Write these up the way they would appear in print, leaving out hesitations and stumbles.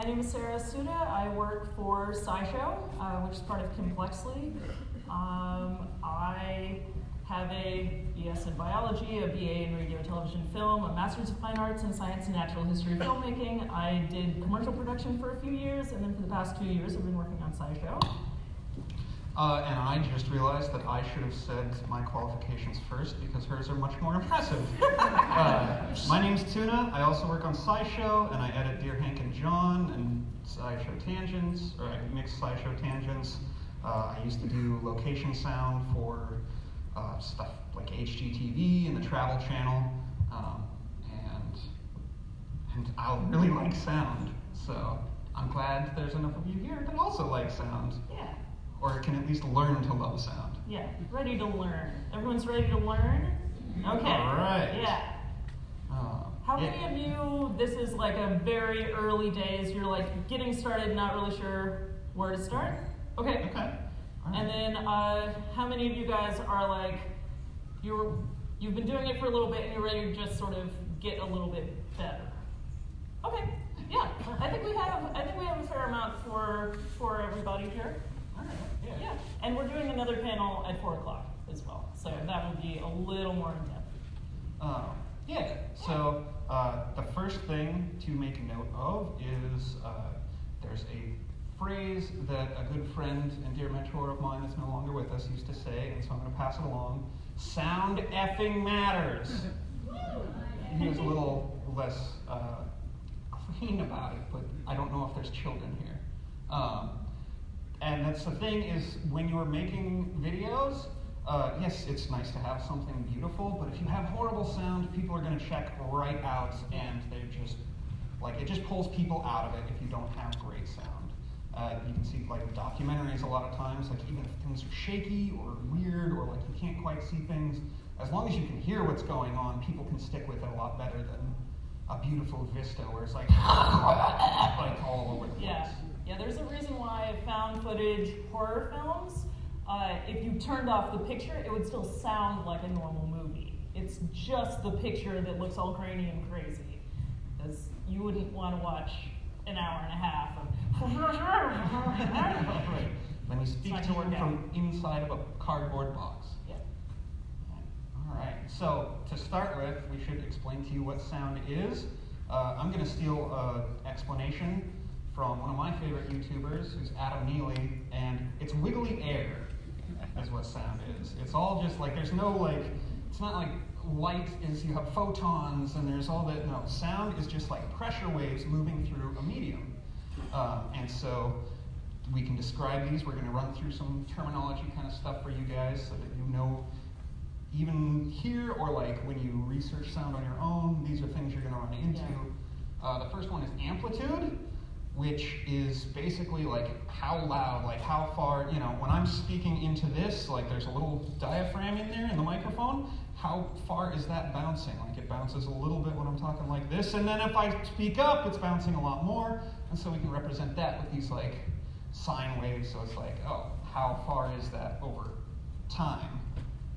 My name is Sarah Suda. I work for SciShow, which is part of Complexly. I have a BS in biology, a BA in radio, television, film, a master's of fine arts in science and natural history filmmaking. I did commercial production for a few years, and then for the past 2 years, I've been working on SciShow. And I just realized that I should have said my qualifications first because hers are much more impressive. My name's Tuna. I also work on SciShow, and I edit Dear Hank and John and SciShow Tangents, or I mix SciShow Tangents. I used to do location sound for stuff like HGTV and the Travel Channel, and I really like sound, so I'm glad there's enough of you here that also like sound. Yeah. Or can at least learn to love sound. Yeah, ready to learn. Everyone's ready to learn? Okay. All right. Yeah. How many of you, this is like a very early days, you're like getting started, not really sure where to start? Okay. Okay. All right. And then how many of you guys are like, you've been doing it for a little bit and you're ready to just sort of get a little bit better? Okay. Yeah. I think we have a fair amount for everybody here. All right. Yeah, and we're doing another panel at 4 o'clock as well, so that will be a little more in depth. So the first thing to make note of is there's a phrase that a good friend and dear mentor of mine that's no longer with us used to say, and so I'm going to pass it along. Sound effing matters. He was a little less clean about it, but I don't know if there's children here. And that's the thing is, when you're making videos, yes, it's nice to have something beautiful, but if you have horrible sound, people are going to check right out, and they're just, like, it just pulls people out of it if you don't have great sound. You can see, like, documentaries a lot of times, like, even if things are shaky or weird, or, like, you can't quite see things, as long as you can hear what's going on, people can stick with it a lot better than a beautiful vista where it's like, like all over the place. Yeah, there's a reason why found footage horror films, if you turned off the picture, it would still sound like a normal movie. It's just the picture that looks all grainy and crazy. Because you wouldn't want to watch an hour and a half of Let me speak to you from inside of a cardboard box. Yeah. All right, so to start with, we should explain to you what sound is. I'm going to steal an explanation from one of my favorite YouTubers, who's Adam Neely, and it's wiggly air is what sound is. It's all just like, there's no like, it's not like light is, you have photons and there's all that, no. Sound is just like pressure waves moving through a medium. And so we can describe these. We're going to run through some terminology kind of stuff for you guys so that you know, even here or like when you research sound on your own, these are things you're going to run into. Yeah. The first one is amplitude, which is basically like how loud, like how far, you know, when I'm speaking into this, like there's a little diaphragm in there in the microphone, how far is that bouncing? Like it bounces a little bit when I'm talking like this, and then if I speak up, it's bouncing a lot more, and so we can represent that with these like sine waves, so it's like, oh, how far is that over time?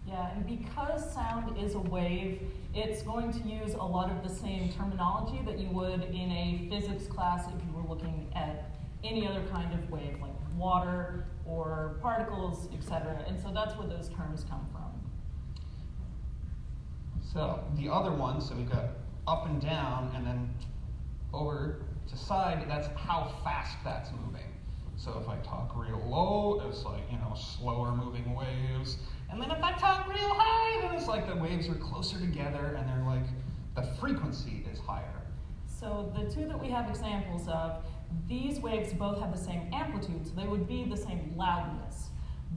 Yeah, and because sound is a wave, it's going to use a lot of the same terminology that you would in a physics class if you were looking at any other kind of wave, like water or particles, etc. And so that's where those terms come from. So the other one, so we've got up and down, and then over to side, that's how fast that's moving. So if I talk real low, it's like, you know, slower moving waves. And then if I talk real high, then it's like the waves are closer together and they're like, the frequency is higher. So the two that we have examples of, these waves both have the same amplitude, so they would be the same loudness.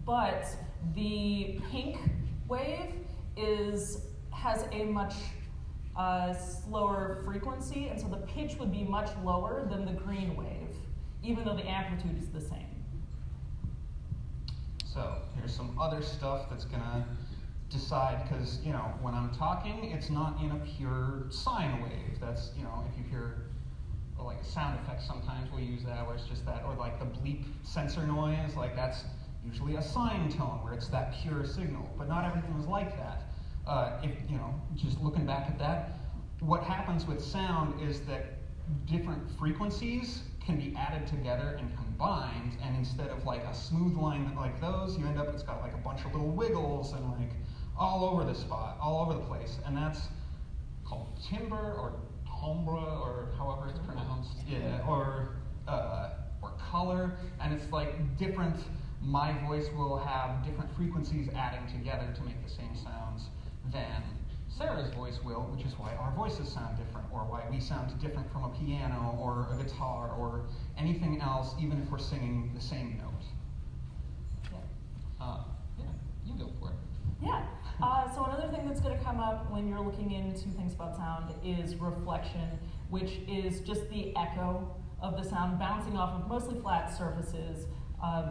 But the pink wave has a much slower frequency, and so the pitch would be much lower than the green wave, even though the amplitude is the same. So here's some other stuff that's going to decide, because, you know, when I'm talking, it's not in a pure sine wave. That's, you know, if you hear, like, sound effects, sometimes we'll use that, where it's just that, or like the bleep sensor noise, like that's usually a sine tone, where it's that pure signal. But not everything is like that. If, you know, just looking back at that, what happens with sound is that different frequencies can be added together and combined, and instead of like a smooth line like those, you end up, it's got like a bunch of little wiggles and like all over the spot, all over the place, and that's called timbre or timbre or however it's pronounced, yeah, or color, and it's like different. My voice will have different frequencies adding together to make the same sounds than Sarah's voice will, which is why our voices sound different, or why we sound different from a piano or a guitar or anything else, even if we're singing the same note. Yeah, you go for it. Yeah. So another thing that's going to come up when you're looking into things about sound is reflection, which is just the echo of the sound bouncing off of mostly flat surfaces.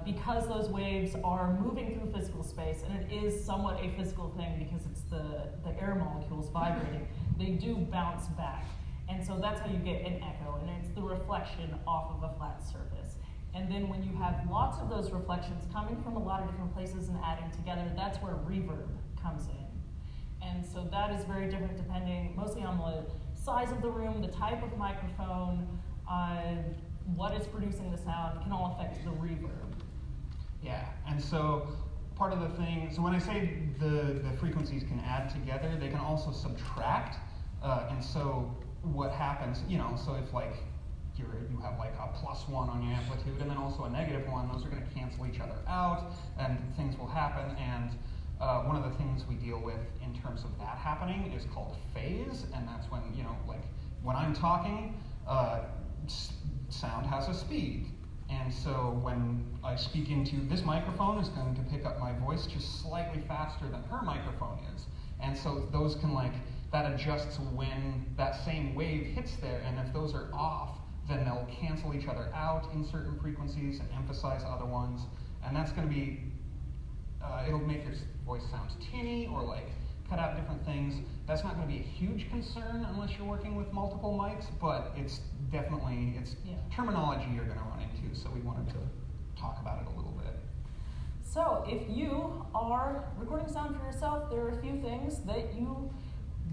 Because those waves are moving through physical space, and it is somewhat a physical thing because it's the air molecules vibrating, they do bounce back. And so that's how you get an echo, and it's the reflection off of a flat surface. And then when you have lots of those reflections coming from a lot of different places and adding together, that's where reverb comes in. And so that is very different depending mostly on the size of the room, the type of microphone, what is producing the sound can all affect the reverb. Yeah, and so part of the thing, so when I say the frequencies can add together, they can also subtract. And so what happens, so if like you have like a +1 on your amplitude and then also a -1, those are going to cancel each other out and things will happen. And one of the things we deal with in terms of that happening is called phase, and that's when, like when I'm talking, sound has a speed. And so when I speak into this microphone, is going to pick up my voice just slightly faster than her microphone is. And so those can that adjusts when that same wave hits there, and if those are off, then they'll cancel each other out in certain frequencies and emphasize other ones. And that's going to be, it'll make your voice sound tinny or cut out different things. That's not going to be a huge concern unless you're working with multiple mics, but it's definitely, terminology you're going to run into, so we wanted to talk about it a little bit. So if you are recording sound for yourself, there are a few things that you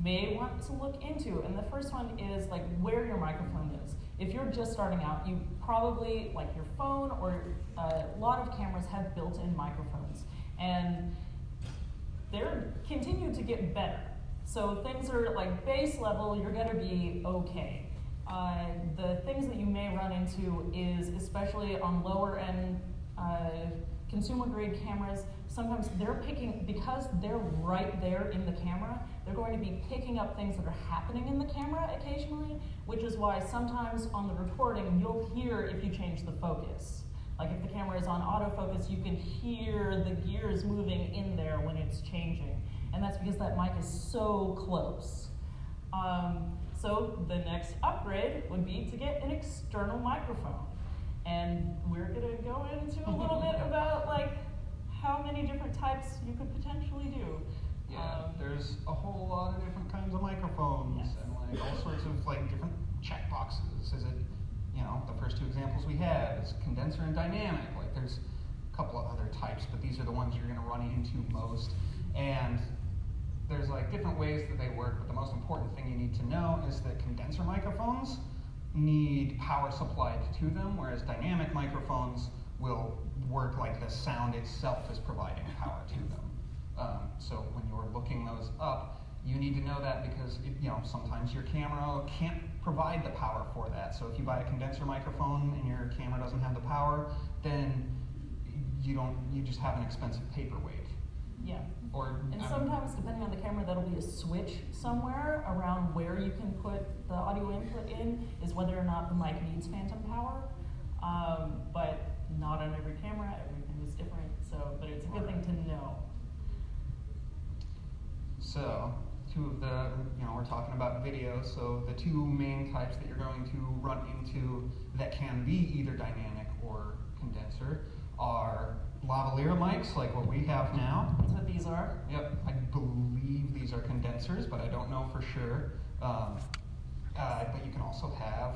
may want to look into. And the first one is where your microphone is. If you're just starting out, you probably, your phone or a lot of cameras have built-in microphones. And they're continue to get better. So things are base level, you're gonna be okay. The things that you may run into is, especially on lower end consumer grade cameras, sometimes they're picking, because they're right there in the camera, they're going to be picking up things that are happening in the camera occasionally, which is why sometimes on the recording, you'll hear if you change the focus. If the camera is on autofocus, you can hear the gears moving in there when it's changing. And that's because that mic is so close. So the next upgrade would be to get an external microphone. And we're gonna go into a little bit about how many different types you could potentially do. Yeah, there's a whole lot of different kinds of microphones, yes, and all sorts of different check boxes. Is it, the first two examples we had is condenser and dynamic. There's a couple of other types, but these are the ones you're going to run into most. And there's different ways that they work, but the most important thing you need to know is that condenser microphones need power supplied to them, whereas dynamic microphones will work like the sound itself is providing power to them. So when you're looking those up, you need to know that because sometimes your camera can't provide the power for that. So if you buy a condenser microphone and your camera doesn't have the power, then you just have an expensive paperweight. Yeah. And sometimes, depending on the camera, that'll be a switch somewhere around where you can put the audio input in, is whether or not the mic needs phantom power. But not on every camera, everything is different. But it's a good thing to know. So, two of the, we're talking about video, so the two main types that you're going to run into that can be either dynamic or condenser are lavalier mics, like what we have now. That's what these are. Yep, I believe these are condensers, but I don't know for sure. But you can also have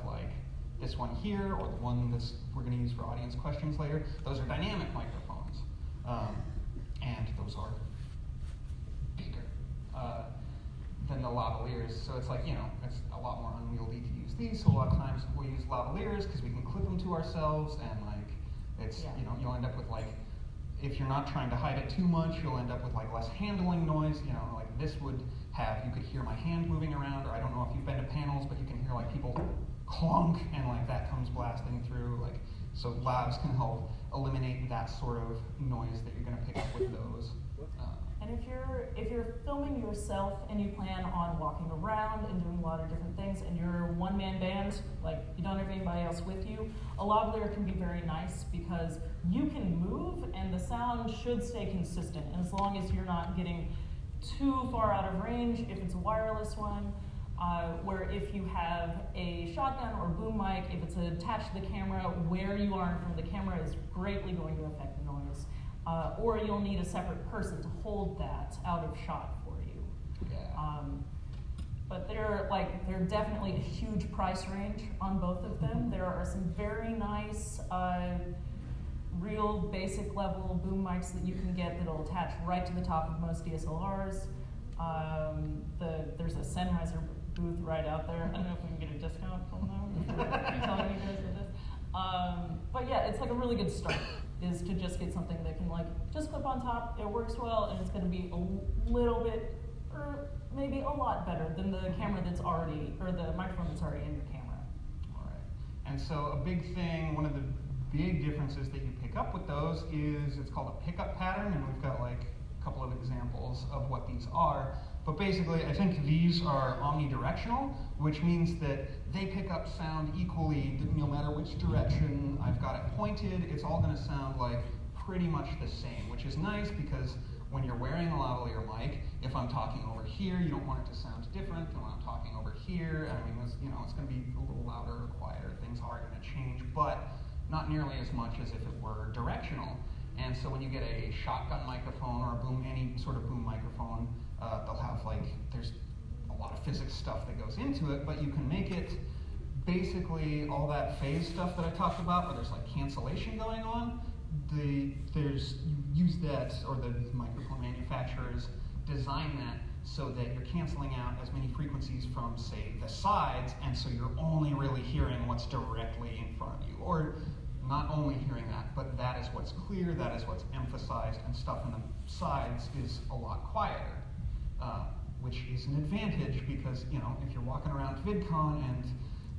this one here, or the one that we're going to use for audience questions later. Those are dynamic microphones, and those are bigger than the lavaliers. So it's it's a lot more unwieldy to use USB, so a lot of times we'll use lavaliers because we can clip them to ourselves, and like it's you'll end up with like, if you're not trying to hide it too much, you'll end up with like less handling noise. Like this would have, you could hear my hand moving around, or I don't know if you've been to panels, but you can hear like people clunk, and like that comes blasting through. Like, so lavs can help eliminate that sort of noise that you're going to pick up with those. And if you're filming yourself and you plan on walking around and doing a lot of different things, and you're a one-man band, like you don't have anybody else with you, a lavalier can be very nice because you can move and the sound should stay consistent. And as long as you're not getting too far out of range, if it's a wireless one, where if you have a shotgun or boom mic, if it's attached to the camera, where you are in front of the camera is greatly going to affect the noise. Or you'll need a separate person to hold that out of shot for you. Yeah. But they're definitely a huge price range on both of them. There are some very nice, real basic level boom mics that you can get that'll attach right to the top of most DSLRs. There's a Sennheiser booth right out there. I don't know if we can get a discount from them for telling you guys about this. But yeah, it's like a really good start, is to just get something that can like just clip on top. It works well, and it's going to be a little bit, or maybe a lot better than the camera that's already, or the microphone that's already in your camera. All right. And so a big thing, one of the big differences that you pick up with those is it's called a pickup pattern, and we've got like a couple of examples of what these are. But basically, I think these are omnidirectional, which means that they pick up sound equally no matter which direction I've got it pointed. It's all going to sound like pretty much the same, which is nice because when you're wearing a lavalier mic, if I'm talking over here, you don't want it to sound different than when I'm talking over here. I mean, it's going to be a little louder or quieter. Things are going to change, but not nearly as much as if it were directional. And so when you get a shotgun microphone or any sort of boom microphone, they'll have there's a lot of physics stuff that goes into it, but you can make it basically all that phase stuff that I talked about, where there's like cancellation going on. You use that, or the microphone manufacturers design that so that you're canceling out as many frequencies from, say, the sides, and so you're only really hearing what's directly in front of you. Or not only hearing that, but that is what's clear, that is what's emphasized, and stuff on the sides is a lot quieter, which is an advantage because, if you're walking around Vidcon and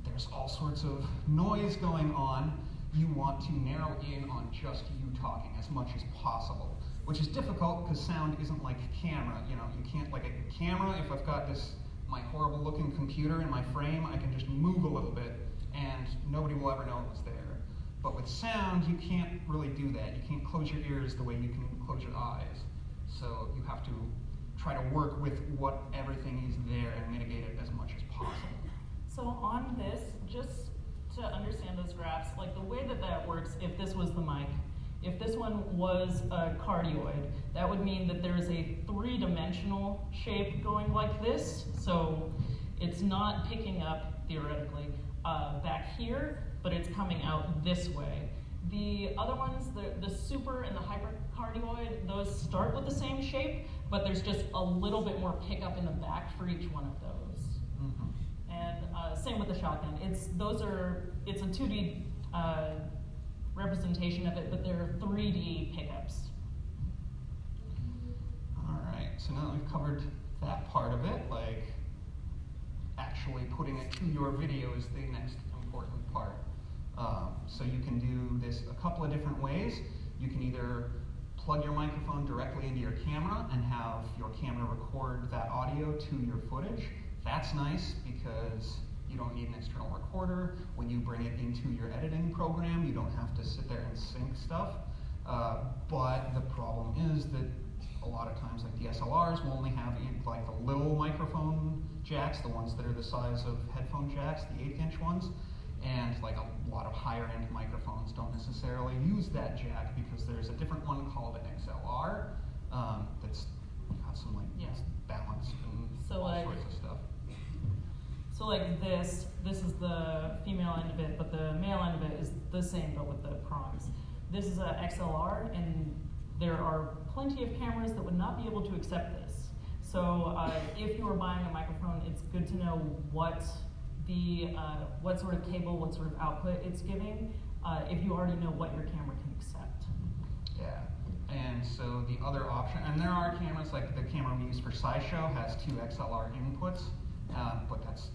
there's all sorts of noise going on, you want to narrow in on just you talking as much as possible, which is difficult because sound isn't like a camera. You can't, like a camera, if I've got my horrible looking computer in my frame, I can just move a little bit and nobody will ever know it was there. But with sound, you can't really do that. You can't close your ears the way you can close your eyes. So you have to try to work with what everything is there and mitigate it as much as possible. So on this, just to understand those graphs, like the way that works, if this was the mic, if this one was a cardioid, that would mean that there's a three-dimensional shape going like this. So it's not picking up, theoretically, back here, but it's coming out this way. The other ones, the super and the hypercardioid, those start with the same shape, but there's just a little bit more pickup in the back for each one of those. Mm-hmm. And same with the shotgun. It's a 2D representation of it, but they're 3D pickups. All right, so now that we've covered that part of it, like actually putting it to your video is the next important part. So you can do this a couple of different ways. You can either plug your microphone directly into your camera and have your camera record that audio to your footage. That's nice because you don't need an external recorder. When you bring it into your editing program, you don't have to sit there and sync stuff. But the problem is that a lot of times, like DSLRs will only have like the little microphone jacks, the ones that are the size of headphone jacks, the 1/8" ones. And like a lot of higher end microphones don't necessarily use that jack because there's a different one called an XLR that's got some balance and all sorts of stuff. So like this is the female end of it, but the male end of it is the same but with the prongs. This is a XLR, and there are plenty of cameras that would not be able to accept this. So if you are buying a microphone, it's good to know what what sort of cable, what sort of output it's giving, if you already know what your camera can accept. Yeah. And so the other option, and there are cameras, like the camera we use for SciShow has 2 XLR inputs, but that's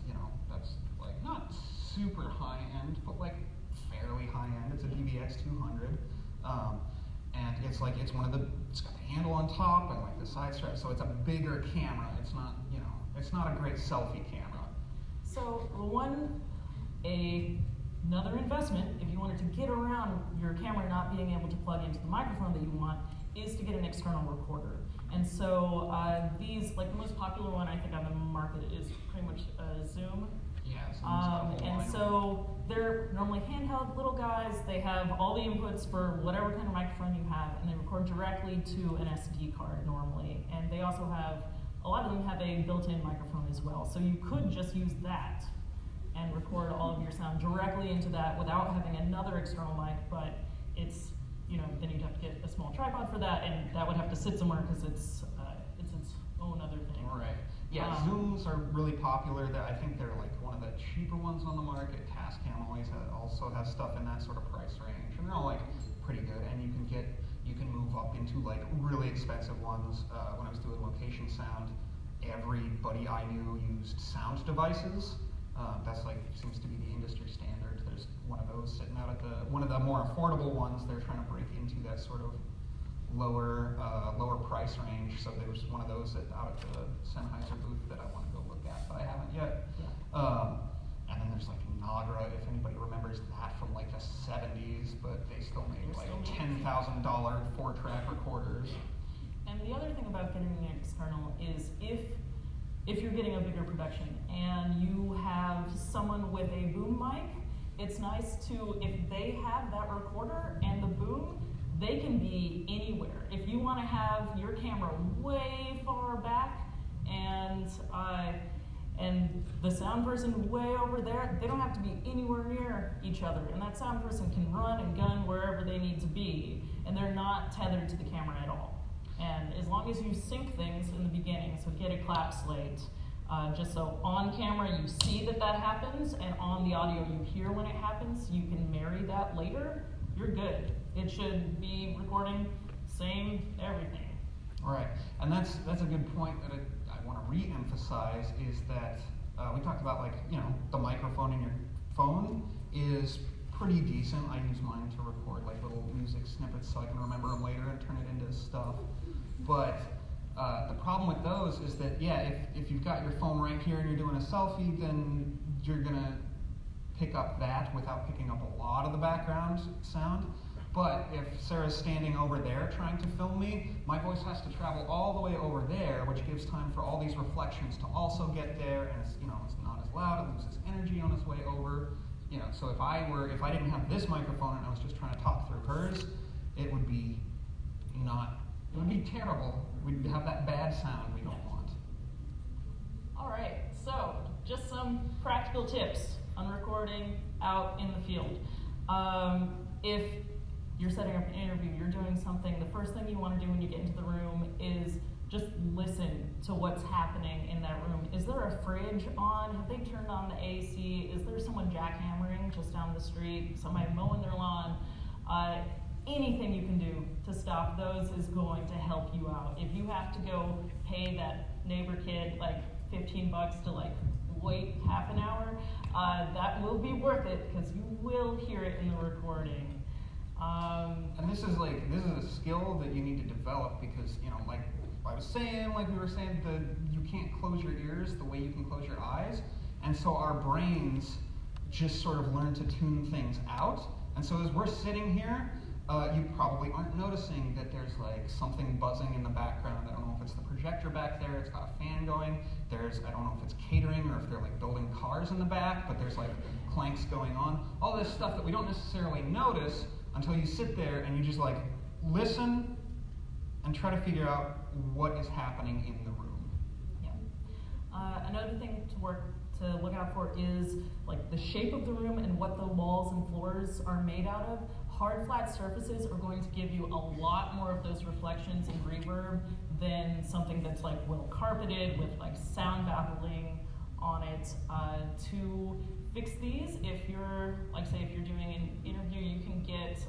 like not super high end, but like fairly high end. It's a DVX 200, and it's got the handle on top and like the side strap, so it's a bigger camera. It's not a great selfie camera. So another investment, if you wanted to get around your camera not being able to plug into the microphone that you want, is to get an external recorder. And so these, like the most popular one I think on the market is pretty much Zoom. Yeah. And so they're normally handheld little guys. They have all the inputs for whatever kind of microphone you have, and they record directly to an SD card normally. And they also have, a lot of them have a built-in microphone as well. So you could just use that and record all of your sound directly into that without having another external mic, but it's, then you'd have to get a small tripod for that, and that would have to sit somewhere because it's its own other thing. Right. Yeah, Zooms are really popular. I think they're like one of the cheaper ones on the market. Tascam also has stuff in that sort of price range, and they're all like pretty good. And you can move up into like really expensive ones. When I was doing location sound, everybody I knew used sound devices. That's seems to be the industry standard. There's one of those sitting out at one of the more affordable ones. They're trying to break into that sort of lower price range. So there's one of those out at the Sennheiser booth that I want to go look at, but I haven't yet. Yeah. And then there's like Nagra, if anybody remembers that from like the 70s, but they still make like $10,000 4-track recorders. And the other thing about getting an external is if you're getting a bigger production and you have someone with a boom mic, it's nice to, if they have that recorder and the boom, they can be anywhere. If you want to have your camera way far back and the sound person way over there, they don't have to be anywhere near each other. And that sound person can run and gun wherever they need to be, and they're not tethered to the camera at all. And as long as you sync things in the beginning, so get a clap slate, just so on camera you see that happens, and on the audio you hear when it happens, you can marry that later, you're good. It should be recording, same, everything. Right, and that's a good point that I want to re-emphasize, is that we talked about the microphone in your phone is pretty decent. I use mine to record like little music snippets so I can remember them later and turn it into stuff. But the problem with those is that, if you've got your phone right here and you're doing a selfie, then you're going to pick up that without picking up a lot of the background sound. But if Sarah's standing over there trying to film me, my voice has to travel all the way over there, which gives time for all these reflections to also get there, and it's not as loud, it loses energy on its way over. So if I didn't have this microphone and I was just trying to talk through hers, it would be terrible. We'd have that bad sound we don't want. All right, so just some practical tips on recording out in the field. If you're setting up an interview, you're doing something, the first thing you want to do when you get into the room is just listen to what's happening in that room. Is there a fridge on? Have they turned on the AC? Is there someone jackhammering just down the street? Somebody mowing their lawn? Anything you can do to stop those is going to help you out. If you have to go pay that neighbor kid like $15 to wait half an hour, that will be worth it because you will hear it in the recording. And this is a skill that you need to develop because, like I was saying, like we were saying, you can't close your ears the way you can close your eyes. And so our brains just sort of learn to tune things out. And so as we're sitting here, you probably aren't noticing that there's something buzzing in the background. I don't know if it's the projector back there, it's got a fan going. I don't know if it's catering or if they're building cars in the back, but there's clanks going on. All this stuff that we don't necessarily notice until you sit there and you just listen and try to figure out what is happening in the room. Yeah. Another thing to look out for is the shape of the room and what the walls and floors are made out of. Hard, flat surfaces are going to give you a lot more of those reflections and reverb than something that's well carpeted with sound baffling on it to fix these. If you're, like say, if you're doing an interview, you can get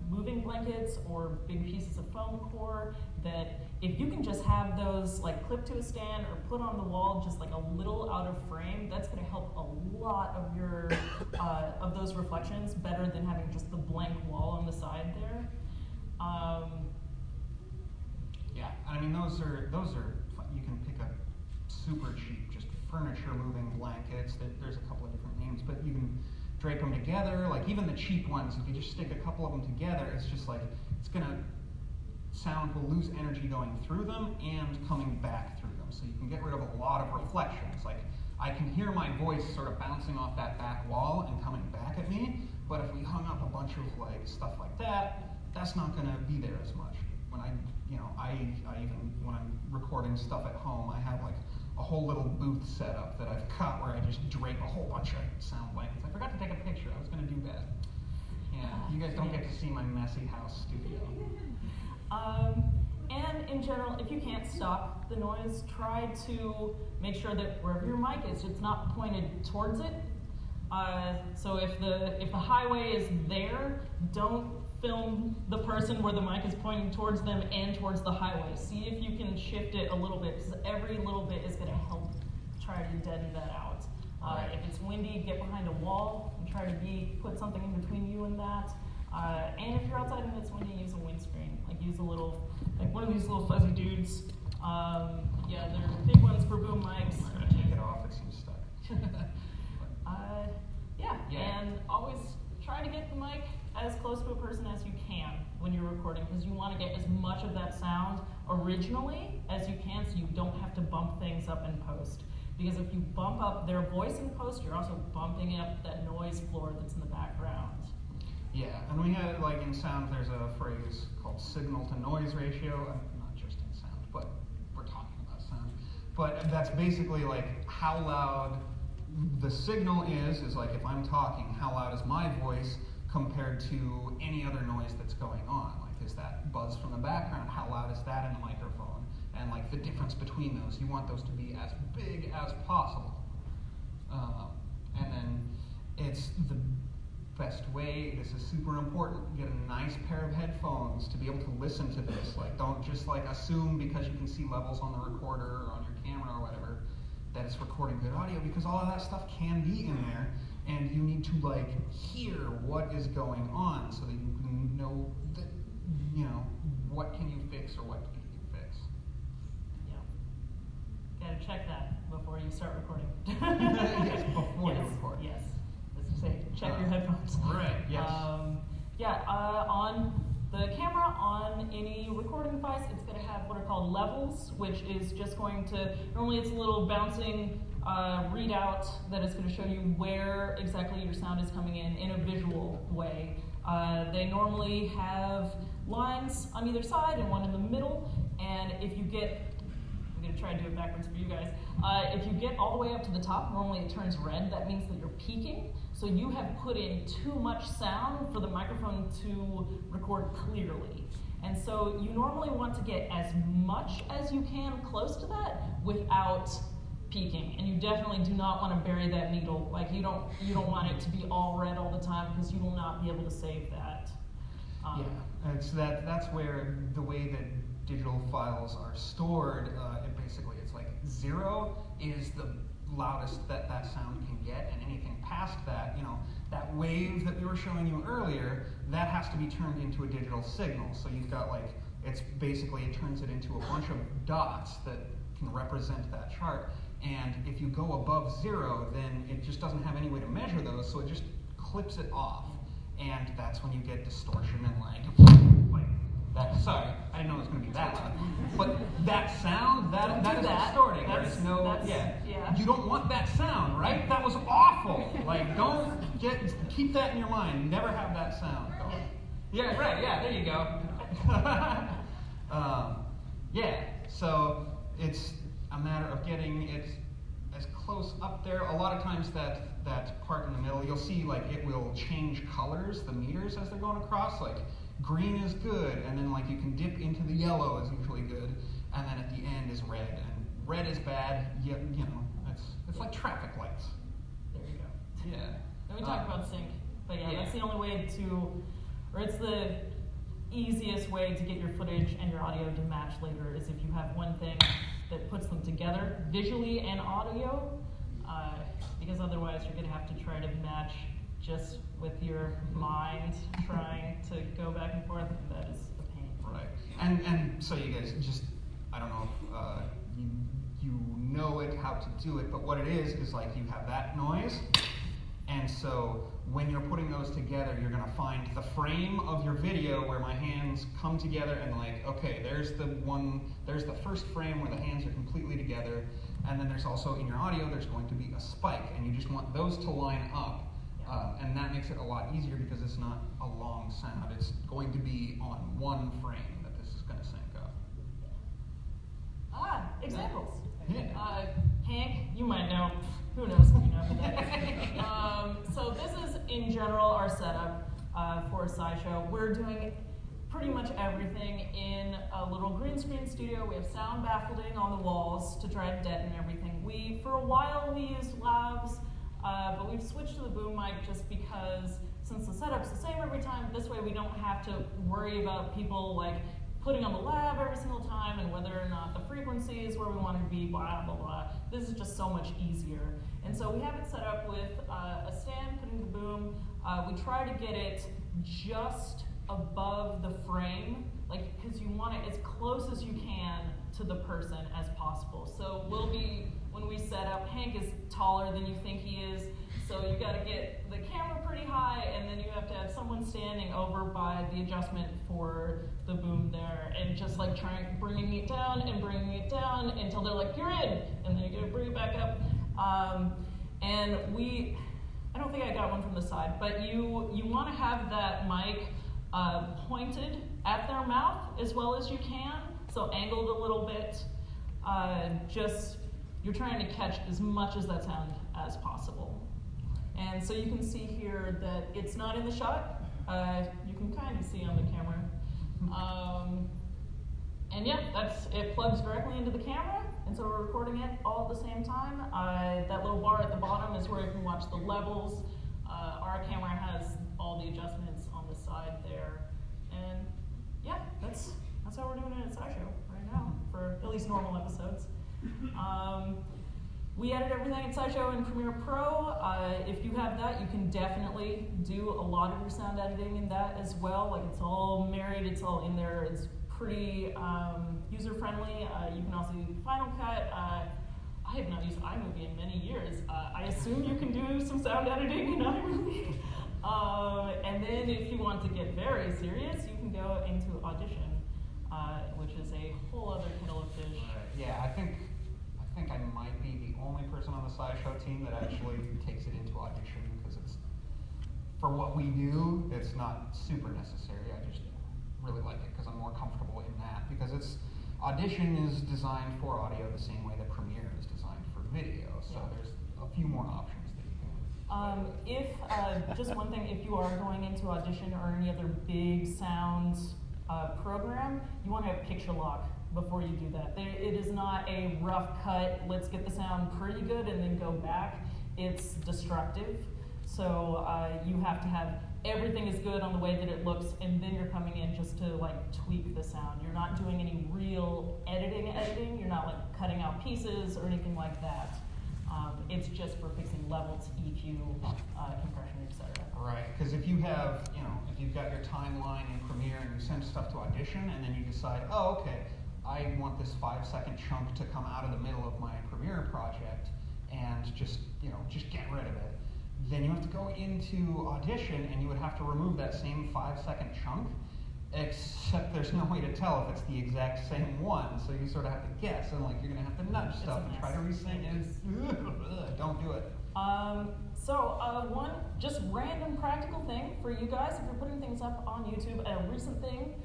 moving blankets or big pieces of foam core that if you can just have those like clipped to a stand or put on the wall just like a little out of frame, that's going to help a lot of your of those reflections better than having just the blank wall on the side there. Yeah, I mean those are you can pick up super cheap just furniture moving blankets. There's a couple of different names, but you can drape them together. Like even the cheap ones, if you just stick a couple of them together, it's just like sound will lose energy going through them and coming back through them. So you can get rid of a lot of reflections. Like I can hear my voice sort of bouncing off that back wall and coming back at me, but if we hung up a bunch of like stuff like that, that's not going to be there as much. When I even when I'm recording stuff at home, I have like a whole little booth set up that I've got where I just drape a whole bunch of sound blankets. I forgot to take a picture. I was going to do that. Yeah, you guys don't get to see my messy house studio. And in general, if you can't stop the noise, try to make sure that wherever your mic is, it's not pointed towards it. So if the highway is there, don't film the person where the mic is pointing towards them and towards the highway. See if you can shift it a little bit, because every little bit is going to help try to deaden that out. Right. If it's windy, get behind a wall and try to put something in between you and that. And if you're outside and it's windy, use a windscreen. Like use one of these little fuzzy dudes. Yeah, they're big ones for boom mics. I'm gonna take it off. It seems stuck. Yeah, and always try to get the mic as close to a person as you can when you're recording, because you want to get as much of that sound originally as you can, so you don't have to bump things up in post. Because if you bump up their voice in post, you're also bumping up that noise floor that's in the background. Yeah, and we had, like in sound, there's a phrase called signal to noise ratio, not just in sound, but we're talking about sound. But that's basically like how loud the signal is like if I'm talking, how loud is my voice compared to any other noise that's going on? Like is that buzz from the background, how loud is that in the microphone? And like the difference between those, you want those to be as big as possible. And then it's the best way, this is super important, get a nice pair of headphones to be able to listen to this. Like don't just like assume because you can see levels on the recorder or on your camera or whatever that it's recording good audio, because all of that stuff can be in there and you need to like hear what is going on so that you can know that, what can you fix or what can you fix. Yeah. Gotta check that before you start recording. Yes, before you record. Yes. As you say, check your headphones. Right, yes. On the camera, on any recording device, it's going to have what are called levels, which is just going to, normally it's a little bouncing readout that is going to show you where exactly your sound is coming in a visual way. They normally have lines on either side and one in the middle, and if you get, I'm going to try and do it backwards for you guys, if you get all the way up to the top, normally it turns red. That means that you're peaking. So you have put in too much sound for the microphone to record clearly. And so you normally want to get as much as you can close to that without peaking. And you definitely do not want to bury that needle. Like you don't want it to be all red all the time, because you will not be able to save that. That's where the way that digital files are stored, it's like 0 is the loudest that sound can get, and anything past that, that wave that we were showing you earlier, that has to be turned into a digital signal. So you've got like, it turns it into a bunch of dots that can represent that chart, and if you go above 0, then it just doesn't have any way to measure those, so it just clips it off, and that's when you get distortion and like that. Sorry, I didn't know it was going to be that loud. But that sound, that is distorting. There's you don't want that sound, right? That was awful. Like, keep that in your mind. Never have that sound. Yeah, right, yeah, there you go. So it's a matter of getting it as close up there. A lot of times that part in the middle, you'll see like it will change colors, the meters as they're going across. Like green is good, and then like you can dip into the yellow is usually good, and then at the end is red. And red is bad. It's like traffic lights. There you go. Yeah. And we talked about sync, but yeah, yeah. that's the only way to, or it's the easiest way to get your footage and your audio to match later is if you have one thing that puts them together, visually and audio, because otherwise you're gonna have to try to match just with your mind trying to go back and forth, and that is a pain. Right. And so you guys just, I don't know if you know it, how to do it, but what it is like you have that noise, and so when you're putting those together, you're gonna find the frame of your video where my hands come together and like, okay, there's the first frame where the hands are completely together, and then there's also in your audio, there's going to be a spike, and you just want those to line up. And that makes it a lot easier because it's not a long sound. It's going to be on one frame that this is going to sync up. Examples. Yeah. Hank, you might know. Who knows if you know who that is. So this is, in general, our setup for a SciShow. We're doing pretty much everything in a little green screen studio. We have sound baffling on the walls to try to deaden everything. For a while, we used lavs. But we've switched to the boom mic just because since the setup's the same every time, this way we don't have to worry about people like putting on the lav every single time and whether or not the frequency is where we want it to be, blah, blah, blah. This is just so much easier. And so we have it set up with a stand putting the boom. We try to get it just above the frame, like because you want it as close as you can to the person as possible. So when we set up, Hank is taller than you think he is, so you got to get the camera pretty high, and then you have to have someone standing over by the adjustment for the boom there, and just like bringing it down until they're like, you're in, and then you got to bring it back up. And I don't think I got one from the side, but you want to have that mic pointed at their mouth as well as you can, so angled a little bit, you're trying to catch as much of that sound as possible. And so you can see here that it's not in the shot. You can kind of see on the camera. And yeah, it plugs directly into the camera, and so we're recording it all at the same time. That little bar at the bottom is where you can watch the levels. Our camera has all the adjustments on the side there. And yeah, that's how we're doing it at SciShow right now, for at least normal episodes. We edit everything at SciShow in Premiere Pro. If you have that, you can definitely do a lot of your sound editing in that as well. Like it's all married, it's all in there. It's pretty user-friendly. You can also do Final Cut. I have not used iMovie in many years. I assume you can do some sound editing in iMovie. And then if you want to get very serious, you can go into Audition, which is a whole other kettle of fish. Yeah, I think I might be the only person on the SciShow team that actually takes it into Audition, because it's, for what we do, it's not super necessary. I just really like it because I'm more comfortable in that, because Audition is designed for audio the same way that Premiere is designed for video, so there's a few more options that you can. Just one thing, if you are going into Audition or any other big sound program, you want to have picture lock before you do that. It is not a rough cut, let's get the sound pretty good and then go back. It's destructive. So you have to have everything is good on the way that it looks, and then you're coming in just to like tweak the sound. You're not doing any real editing. You're not like cutting out pieces or anything like that. It's just for fixing levels, EQ, compression, etc. Right, because if you've got your timeline in Premiere and you send stuff to Audition, and then you decide, oh, okay, I want this 5-second chunk to come out of the middle of my Premiere project, and just get rid of it. Then you have to go into Audition, and you would have to remove that same 5-second chunk, except there's no way to tell if it's the exact same one, so you sort of have to guess, and like you're gonna have to nudge stuff and try to resync it. Don't do it. One just random practical thing for you guys, if you're putting things up on YouTube, a recent thing,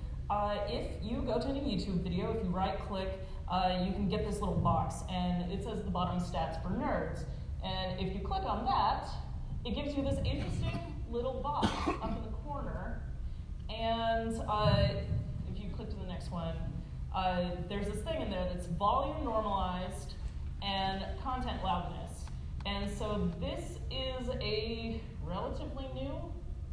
if you go to any YouTube video, if you right click, you can get this little box, and it says at the bottom stats for nerds. And if you click on that, it gives you this interesting little box up in the corner. And if you click to the next one, there's this thing in there that's volume normalized and content loudness. And so this is a relatively new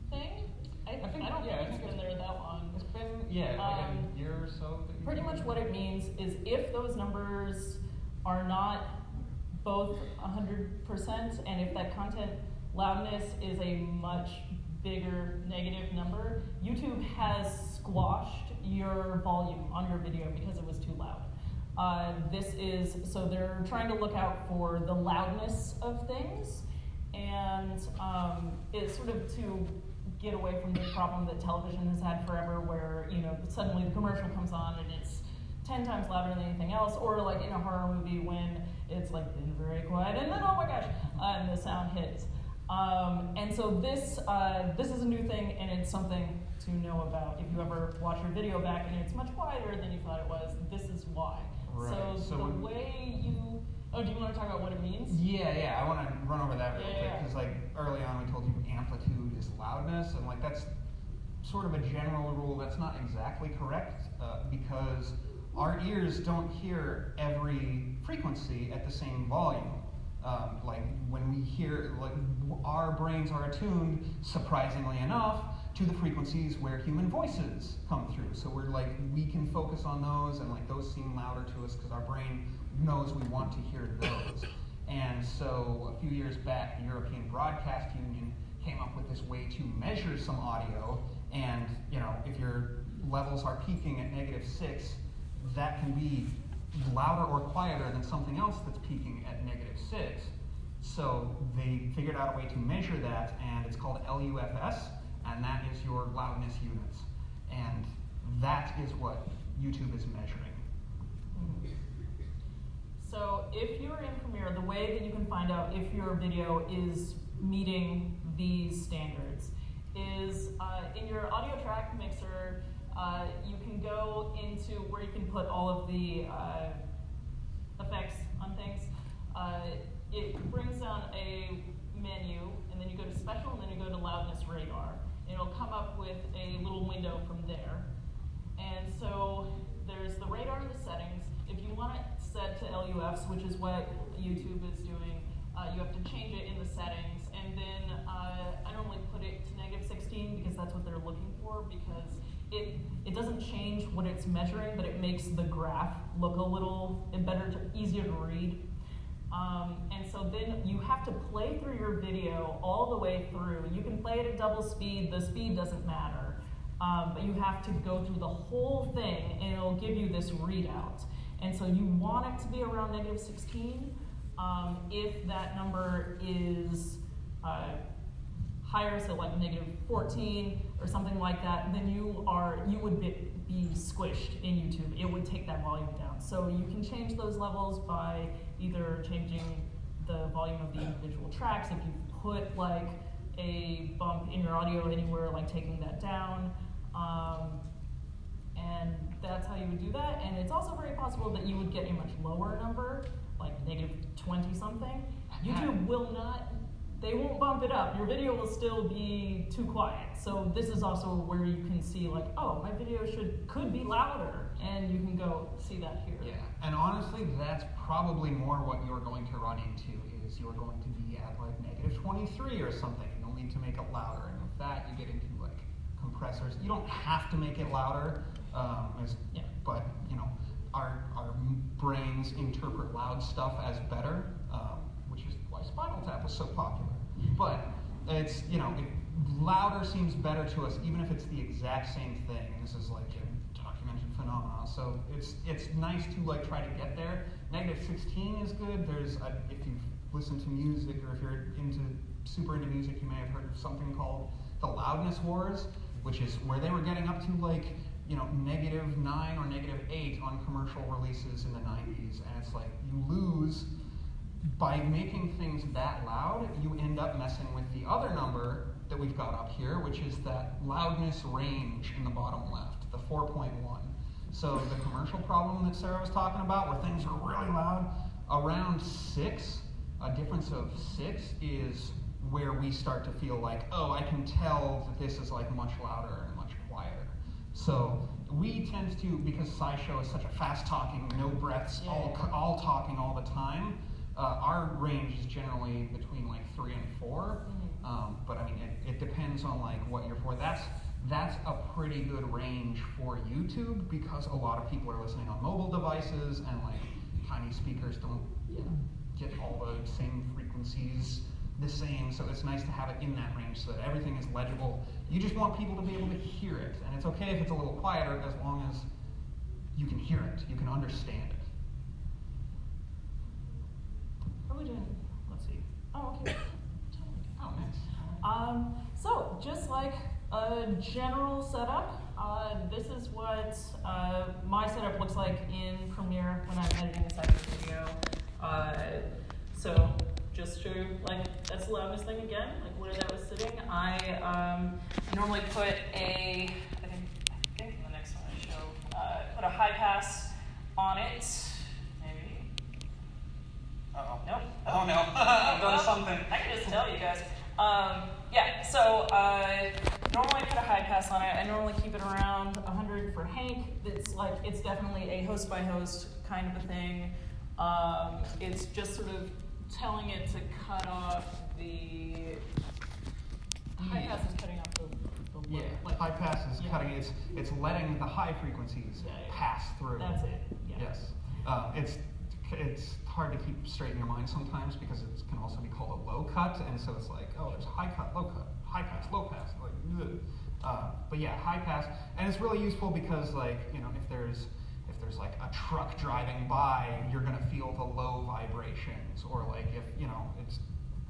thing. I don't think it's been there that long. It's been, like a year or so. Pretty much what it means is if those numbers are not both 100%, and if that content loudness is a much bigger negative number, YouTube has squashed your volume on your video because it was too loud. So they're trying to look out for the loudness of things, and it's sort of to get away from the problem that television has had forever, where suddenly the commercial comes on and it's 10 times louder than anything else, or like in a horror movie when it's like been very quiet and then oh my gosh, and the sound hits. And so this is a new thing, and it's something to know about. If you ever watch your video back and it's much quieter than you thought it was, this is why. Right. So the way you... Oh, do you want to talk about what it means? Yeah, I want to run over that real quick, because like early on we told you amplitude is loudness, and like that's sort of a general rule that's not exactly correct, because our ears don't hear every frequency at the same volume. Like when we hear, like our brains are attuned, surprisingly enough, to the frequencies where human voices come through. So we can focus on those, and like those seem louder to us because our brain knows we want to hear those. And so a few years back, the European Broadcast Union came up with this way to measure some audio, and if your levels are peaking at -6, that can be louder or quieter than something else that's peaking at -6. So they figured out a way to measure that, and it's called LUFS, and that is your loudness units. And that is what YouTube is measuring. So if you're in Premiere, the way that you can find out if your video is meeting these standards is in your audio track mixer, you can go into where you can put all of the effects on things. It brings down a menu, and then you go to special, and then you go to loudness radar. And it'll come up with a little window from there. And so there's the radar and the settings. If you want it set to LUFs, which is what YouTube is doing, you have to change it in the settings. And then I normally put it to -16 because that's what they're looking for, because it doesn't change what it's measuring, but it makes the graph look a little easier to read. And so then you have to play through your video all the way through. You can play it at double speed, the speed doesn't matter. But you have to go through the whole thing, and it'll give you this readout. And so you want it to be around -16. If that number is higher, so like -14 or something like that, then you would be squished in YouTube. It would take that volume down. So you can change those levels by either changing the volume of the individual tracks. If you put like a bump in your audio anywhere, like taking that down, and that's how you would do that. And it's also very possible that you would get a much lower number, like -20 something. YouTube will not. They won't bump it up. Your video will still be too quiet. So this is also where you can see like, oh, my video could be louder, and you can go see that here. Yeah, and honestly, that's probably more what you're going to run into is you're going to be at like -23 or something. You'll need to make it louder, and with that, you get into like compressors. You don't have to make it louder, but our brains interpret loud stuff as better, which is why Spinal Tap was so popular. But it's, louder seems better to us, even if it's the exact same thing. This is like a documented phenomenon. So it's nice to like try to get there. -16 is good. If you've listened to music, or if you're super into music, you may have heard of something called the loudness wars, which is where they were getting up to like, -9 or -8 on commercial releases in the 90s. And it's like, you lose. By making things that loud, you end up messing with the other number that we've got up here, which is that loudness range in the bottom left, the 4.1. So the commercial problem that Sarah was talking about, where things are really loud, around 6, a difference of 6 is where we start to feel like, oh, I can tell that this is like much louder and much quieter. So we tend to, because SciShow is such a fast-talking, no breaths, all talking all the time, Our range is generally between like 3 and 4, but I mean it depends on like what you're for. That's a pretty good range for YouTube because a lot of people are listening on mobile devices and like tiny speakers don't get all the same frequencies the same, so it's nice to have it in that range so that everything is legible. You just want people to be able to hear it, and it's okay if it's a little quieter as long as you can hear it, you can understand it. What are we doing? Let's see. Oh, okay. Oh, nice. So, just like a general setup, this is what my setup looks like in Premiere when I'm editing a second video. So, just to, like, that's the loudness thing again, like where that was sitting. I normally put I think in the next one I show, put a high pass on it, maybe. Uh-oh. Nope. Oh no, I've done something. I can just tell you guys. So normally I put a high pass on it. I normally keep it around 100 for Hank. It's definitely a host by host kind of a thing. It's just sort of telling it to cut off the high pass is cutting off the yeah, like, high pass is cutting. It's letting the high frequencies pass through. That's it. Yeah. Yes. It's hard to keep straight in your mind sometimes because it can also be called a low cut, and so it's like, oh, there's high cut, high pass, low pass, like. But yeah, high pass, and it's really useful because like if there's like a truck driving by, you're gonna feel the low vibrations, or like if it's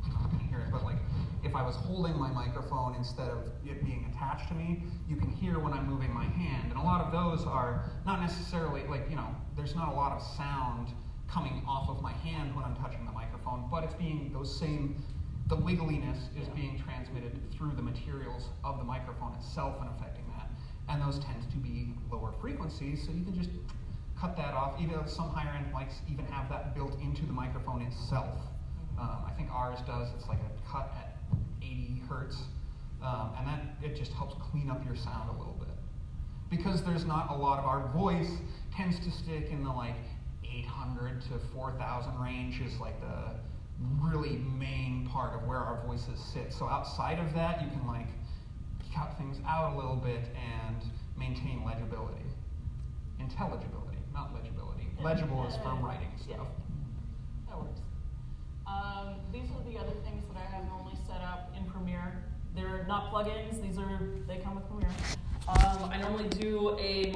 you're not gonna hear it, but like if I was holding my microphone instead of it being attached to me, you can hear when I'm moving my hand, and a lot of those are not necessarily like there's not a lot of sound coming off of my hand when I'm touching the microphone, but it's being the wiggliness is being transmitted through the materials of the microphone itself and affecting that. And those tend to be lower frequencies, so you can just cut that off. Even some higher end mics even have that built into the microphone itself. I think ours does. It's like a cut at 80 hertz, and that it just helps clean up your sound a little bit. Because there's not a lot of our voice tends to stick in the like 800 to 4,000 range is like the really main part of where our voices sit. So outside of that, you can like cut things out a little bit and maintain legibility. Intelligibility, not legibility. Legible is for writing stuff. That works. These are the other things that I have normally set up in Premiere. They're not plugins, they come with Premiere. I normally do a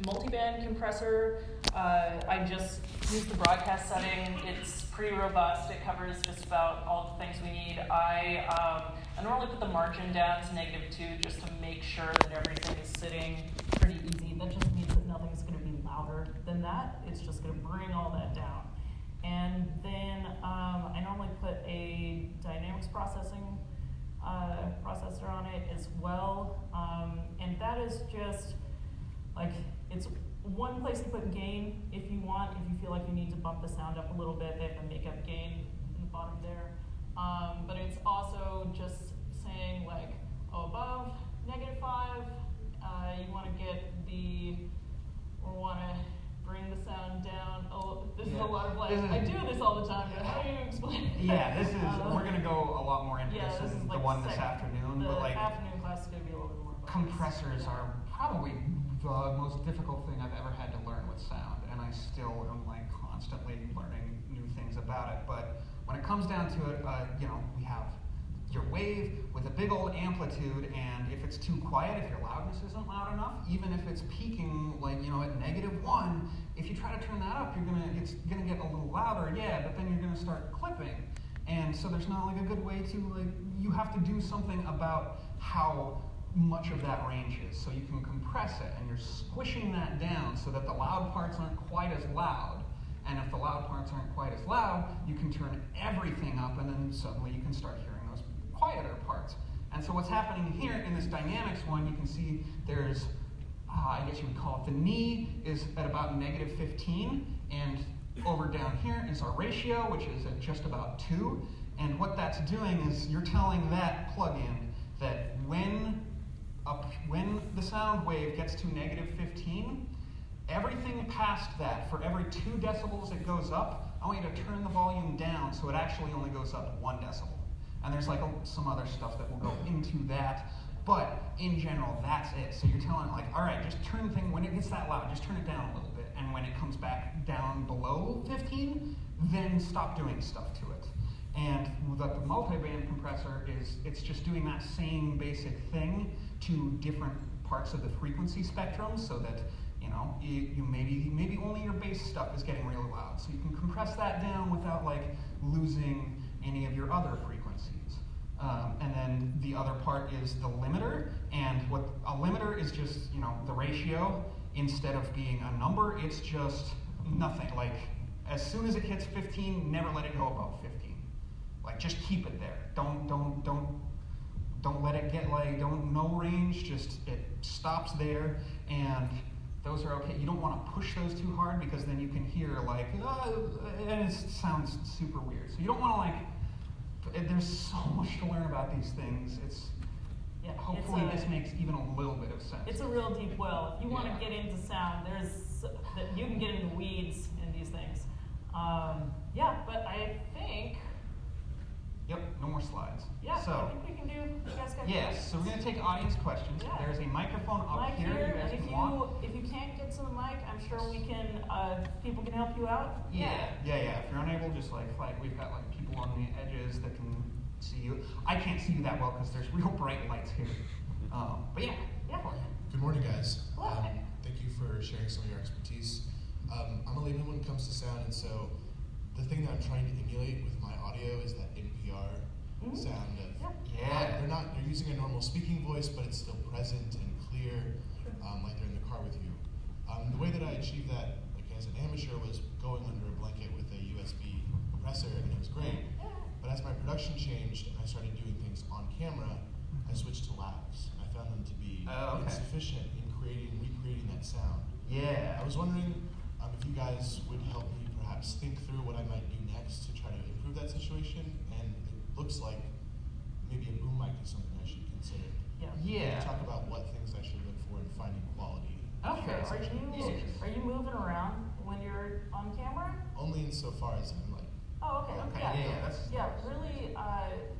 multi-band compressor. I just use the broadcast setting. It's pretty robust. It covers just about all the things we need. I normally put the margin down to -2 just to make sure that everything is sitting pretty easy. That just means that nothing is going to be louder than that. It's just going to bring all that down. And then I normally put a dynamics processing processor on it as well, and that is just like it's one place to put gain if you want. If you feel like you need to bump the sound up a little bit, they have a makeup gain in the bottom there. But it's also just saying like, above -5, you want to get want to bring the sound down. Oh, this is a lot of like, I do this all the time, but how do you explain it? Yeah, this is, we're going to go a lot more into this in the one this afternoon. The but like, afternoon class is going to be a little bit more about compressors are probably the most difficult thing I've ever had to learn with sound, and I still am like constantly learning new things about it. But when it comes down to it, we have your wave with a big old amplitude, and if it's too quiet, if your loudness isn't loud enough, even if it's peaking like at -1, if you try to turn that up, it's gonna get a little louder, but then you're gonna start clipping, and so there's not like a good way to you have to do something about how much of that range is, so you can compress it, and you're squishing that down so that the loud parts aren't quite as loud. And if the loud parts aren't quite as loud, you can turn everything up, and then suddenly you can start hearing those quieter parts. And so what's happening here in this dynamics one, you can see there's, I guess you would call it, the knee is at about -15, and over down here is our ratio, which is at just about 2. And what that's doing is you're telling that plugin that when the sound wave gets to -15, everything past that, for every 2 decibels it goes up, I want you to turn the volume down so it actually only goes up 1 decibel. And there's like some other stuff that will go into that. But in general, that's it. So you're telling it like, all right, just turn the thing, when it gets that loud, just turn it down a little bit. And when it comes back down below 15, then stop doing stuff to it. And the multi-band compressor it's just doing that same basic thing to different parts of the frequency spectrum, so that you maybe only your bass stuff is getting really loud. So you can compress that down without like losing any of your other frequencies. And then the other part is the limiter, and what a limiter is just the ratio. Instead of being a number, it's just nothing. Like as soon as it hits 15, never let it go above 15. Like just keep it there. Don't let it get like no range. Just it stops there, and those are okay. You don't want to push those too hard because then you can hear like and it sounds super weird. So you don't want to like. There's so much to learn about these things. Hopefully this makes even a little bit of sense. It's a real deep well. If you want to get into sound, you can get into weeds in these things. But I think. Yep, no more slides. Yeah, so, I think we can do. You guys got yes, so we're going to take audience questions. Yeah. There's a microphone up here. And if you can't get to the mic, I'm sure we can. People can help you out. Yeah. If you're unable, just like we've got like people on the edges that can see you. I can't see you that well because there's real bright lights here. But yeah. Good morning, guys. Hello. Thank you for sharing some of your expertise. I'm a layman when it comes to sound, and so the thing that I'm trying to emulate with my audio is that NPR sound of they're using a normal speaking voice, but it's still present and clear, like they're in the car with you. The way that I achieved that, like as an amateur, was going under a blanket with a USB compressor, and it was great. But as my production changed and I started doing things on camera, I switched to lavs. I found them to be insufficient in recreating that sound. Yeah. I was wondering if you guys would help me perhaps think through what I might do next to try to improve that situation, and it looks like maybe a boom mic is something I should consider. Yeah. Talk about what things I should look for in finding quality. Okay. Are you moving around when you're on camera? Only insofar as I'm like. Oh, okay.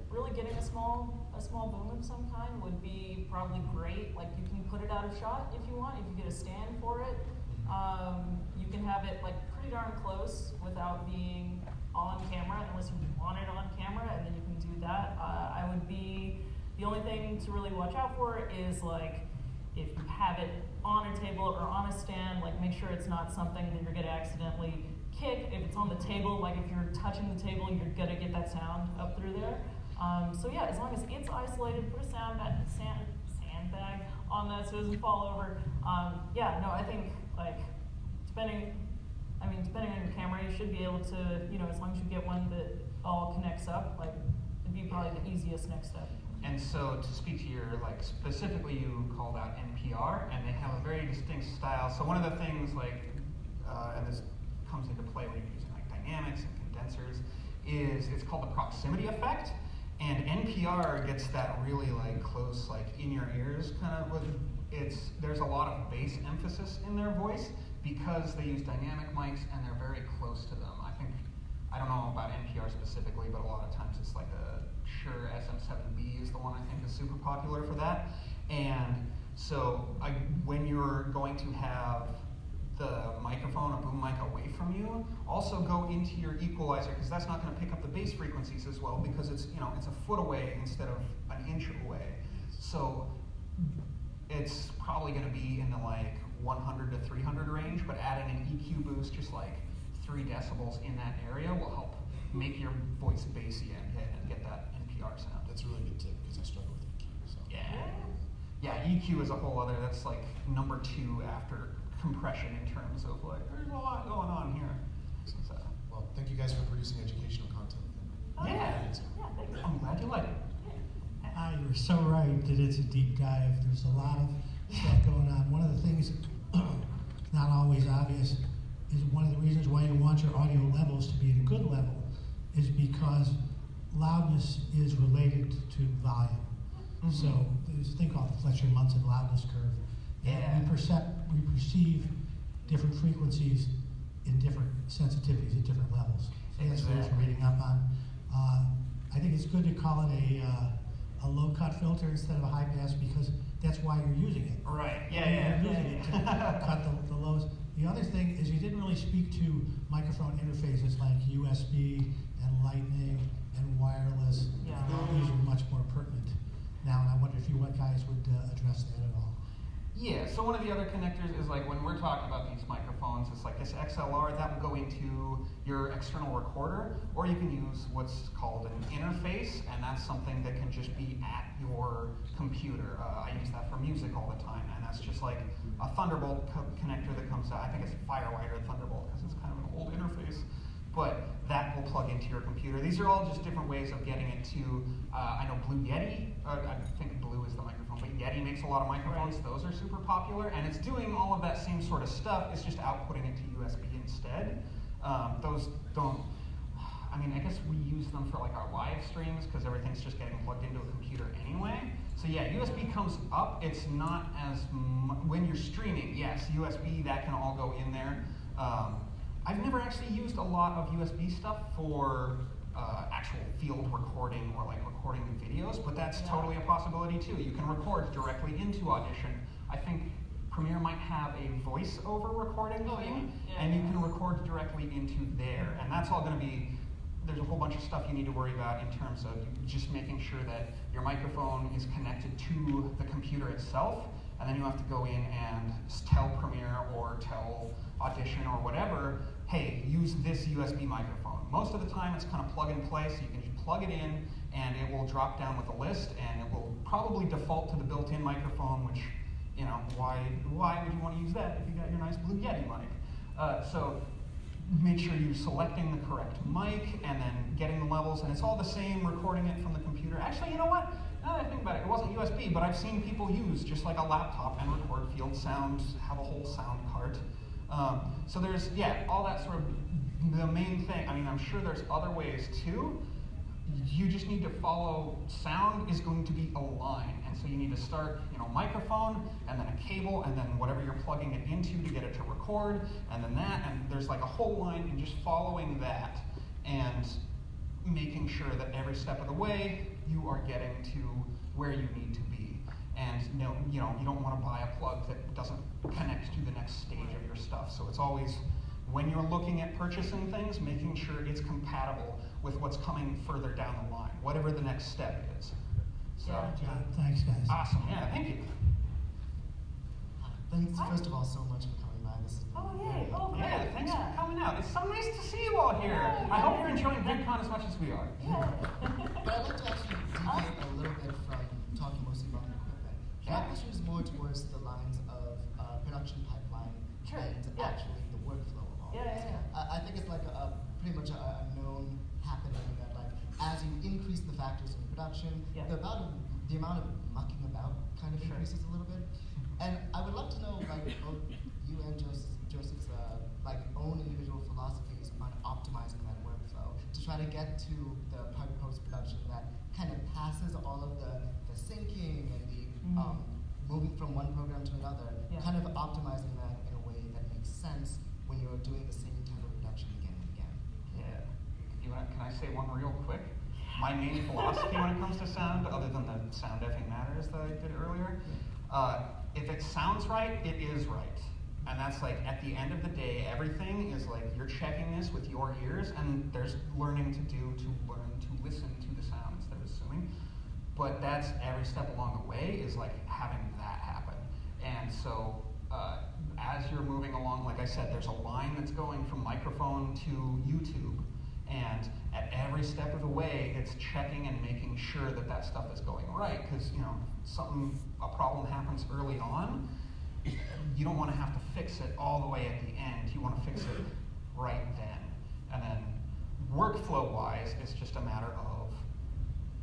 Really getting a small boom of some kind would be probably great. Like you can put it out of shot if you want. If you get a stand for it, you can have it like pretty darn close without being on camera, unless you want it on camera, and then you can do that. The only thing to really watch out for is like if you have it on a table or on a stand, like make sure it's not something that you're gonna accidentally kick. If it's on the table, like if you're touching the table, you're gonna get that sound up through there. As long as it's isolated, put a sandbag on that so it doesn't fall over. I think like depending on your camera, you should be able to, as long as you get one that all connects up, like it'd be probably the easiest next step. And so to speak to your, like specifically you called out NPR, and they have a very distinct style. So one of the things and this comes into play when you're using like dynamics and condensers, is it's called the proximity effect. And NPR gets that really like close, like in your ears kind of there's a lot of bass emphasis in their voice because they use dynamic mics and they're very close to them. I don't know about NPR specifically, but a lot of times it's like a Shure SM7B is the one I think is super popular for that. And so when you're going to have the microphone, a boom mic away from you, also go into your equalizer, because that's not going to pick up the bass frequencies as well, because it's a foot away instead of an inch away. So it's probably going to be in the like 100 to 300 range, but adding an EQ boost just like 3 decibels in that area will help make your voice bassy and get that NPR sound. That's a really good tip because I struggle with EQ. So. Yeah, EQ is a whole other, that's like number 2 after compression in terms of like, there's a lot going on here. So, well, thank you guys for producing educational content. Thanks. I'm glad you like it. You're so right that it's a deep dive. There's a lot of stuff going on. One of the things not always obvious is one of the reasons why you want your audio levels to be at a good level is because loudness is related to volume. Mm-hmm. So there's a thing called the Fletcher-Munson loudness curve. And we perceive different frequencies in different sensitivities at different levels. So that's what Exactly. we're reading up on. I think it's good to call it a low cut filter instead of a high pass because that's why you're using it. Right. You're using it to cut the lows. The other thing is you didn't really speak to microphone interfaces like USB and Lightning and wireless. Yeah. These are much more pertinent now, and I wonder if you guys would address that at all. Yeah, so one of the other connectors is like when we're talking about these microphones, it's like this XLR, that will go into your external recorder, or you can use what's called an interface, and that's something that can just be at your computer. I use that for music all the time, and that's just like a Thunderbolt connector that comes out. I think it's Firewire Thunderbolt because it's kind of an old interface, but that will plug into your computer. These are all just different ways of getting it to, I know Blue Yeti, I think Blue is the microphone, but Yeti makes a lot of microphones. Right. Those are super popular, and it's doing all of that same sort of stuff. It's just outputting it to USB instead. Those don't, I mean, I guess we use them for like our live streams because everything's just getting plugged into a computer anyway. So yeah, USB comes up. It's not as, when you're streaming, yes, USB, that can all go in there. I've never actually used a lot of USB stuff for actual field recording or like recording videos, but that's totally a possibility too. You can record directly into Audition. I think Premiere might have a voice-over recording thing, and you can record directly into there. And that's all going to be, there's a whole bunch of stuff you need to worry about in terms of just making sure that your microphone is connected to the computer itself, and then you have to go in and tell Premiere or tell Audition or whatever, hey, use this USB microphone. Most of the time it's kind of plug and play, so you can just plug it in and it will drop down with a list, and it will probably default to the built-in microphone, which, you know, why would you want to use that if you got your nice Blue Yeti mic? So make sure you're selecting the correct mic and then getting the levels, and it's all the same recording it from the computer. Actually, you know what? Now that I think about it, it wasn't USB, but I've seen people use just like a laptop and record field sound, have a whole sound cart. So there's, yeah, all that sort of, the main thing, I mean, I'm sure there's other ways too. You just need to follow, sound is going to be a line, and so you need to start, you know, microphone, and then a cable, and then whatever you're plugging it into to get it to record, and then that, and there's like a whole line, and just following that, and making sure that every step of the way, you are getting to where you need to be. And no, you know, you don't want to buy a plug that doesn't connect to the next stage of your stuff. So it's always, when you're looking at purchasing things, making sure it's compatible with what's coming further down the line, whatever the next step is. So, John, thanks, guys. awesome, yeah, thank you. Thanks, Hi. first of all, so much for coming by. This is Oh, yay. Oh, great. Yeah, thanks Yeah. for coming out. It's so nice to see you all here. Yeah, I hope yeah. you're enjoying VidCon as much as we are. Yeah. But I'd like to actually deviate a little bit from talking mostly about the equipment. My Yeah. question is more towards the lines of production pipeline Sure. and Yeah. actually the workflow of all Yeah, this. yeah, yeah. I think it's like pretty much a known happening that like as you increase the factors in production, Yeah. the amount of mucking about kind of Sure. increases a little bit. And I would love to know, like, both you and Joseph's like own individual philosophies on optimizing that workflow to try to get to the post-production that kind of passes all of the syncing and the moving from one program to another, Yeah. kind of optimizing that in a way that makes sense when you're doing the same type of production again and again. Yeah. Can I say one real quick? My main philosophy when it comes to sound, other than the sound effing matters that I did earlier, if it sounds right, it is right. And that's like, at the end of the day, everything is like, you're checking this with your ears, and there's learning to do to learn to listen to the sound instead of assuming. But that's every step along the way is like having that happen. And so, as you're moving along, like I said, there's a line that's going from microphone to YouTube. And at every step of the way, it's checking and making sure that that stuff is going right. Because, you know, a problem happens early on, you don't want to have to fix it all the way at the end. You want to fix it right then. And then workflow-wise, it's just a matter of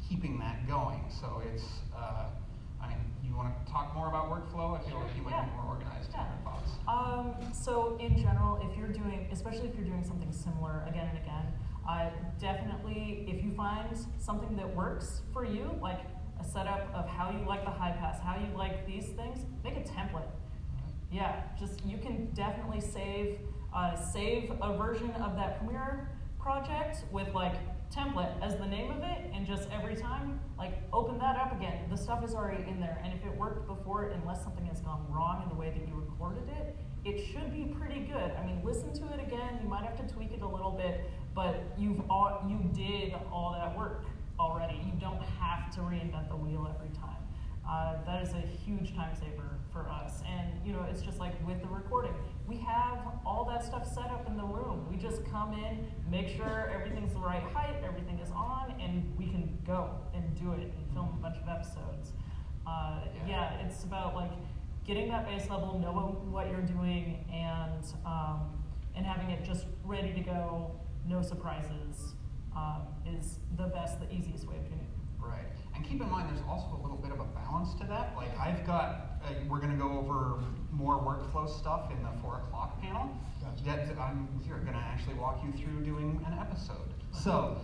keeping that going. So it's, I mean, you want to talk more about workflow? I feel like you might be more organized in your thoughts. So in general, if you're doing, especially if you're doing something similar again and again, definitely, if you find something that works for you, like a setup of how you like the high pass, how you like these things, make a template. Yeah, just, you can definitely save save a version of that Premiere project with like template as the name of it, and just every time, like open that up again. The stuff is already in there, and if it worked before, unless something has gone wrong in the way that you recorded it, it should be pretty good. I mean, listen to it again. You might have to tweak it a little bit, but you did all that work already. You don't have to reinvent the wheel every time. That is a huge time saver for us. And it's just like with the recording, we have all that stuff set up in the room. We just come in, make sure everything's the right height, everything is on, and we can go and do it and film a bunch of episodes. Yeah, it's about like getting that base level, knowing what you're doing, and having it just ready to go, no surprises, is the best, the easiest way of doing it. Right. And keep in mind, there's also a little bit of a balance to that. Like I've got, we're going to go over more workflow stuff in the 4 o'clock panel. Gotcha. That I'm going to actually walk you through doing an episode. So